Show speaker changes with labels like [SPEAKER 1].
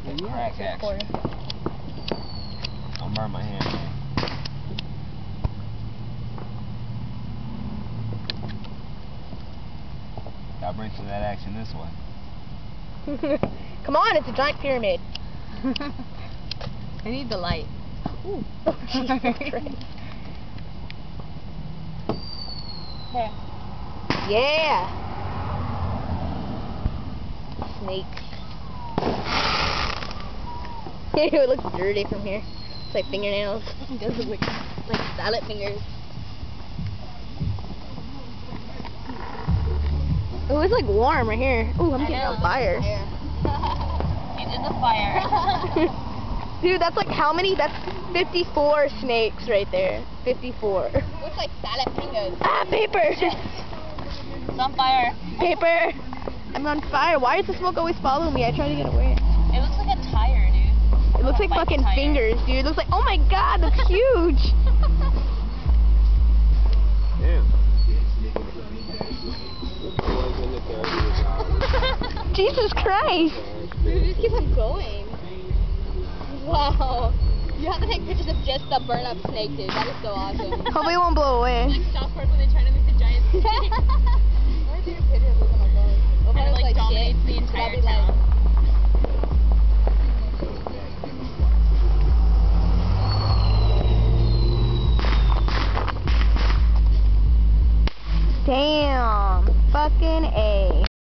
[SPEAKER 1] Crack action. I'll burn my hand. I'll bring some of that action this way.
[SPEAKER 2] Come on, it's a giant pyramid.
[SPEAKER 3] I need the light.
[SPEAKER 2] Ooh. Oh, Jesus Christ.
[SPEAKER 3] There.
[SPEAKER 2] Yeah. Snake. It looks dirty from here. It's like fingernails. It does look like salad fingers. Oh, it's like warm right here. Ooh, I'm getting on fire.
[SPEAKER 3] It's in the fire.
[SPEAKER 2] Dude, that's like how many? That's 54 snakes right there. 54.
[SPEAKER 3] Looks like salad fingers.
[SPEAKER 2] Ah, paper!
[SPEAKER 3] It's on fire.
[SPEAKER 2] Paper! I'm on fire. Why does the smoke always follow me? I try to get away.
[SPEAKER 3] It looks like a tire, dude.
[SPEAKER 2] It looks like fucking fingers, dude. It looks like, oh my god, that's huge!
[SPEAKER 1] Damn.
[SPEAKER 2] Jesus Christ!
[SPEAKER 3] Dude, just keep on going. Wow. You have to take pictures of just the burn up snake, dude. That is so awesome.
[SPEAKER 2] Hopefully it won't blow away.
[SPEAKER 3] Like South Park when they try to make the giant snake. I want to take a picture of this on my phone. Kind of like dominates the entire town.
[SPEAKER 2] Damn. Fucking A.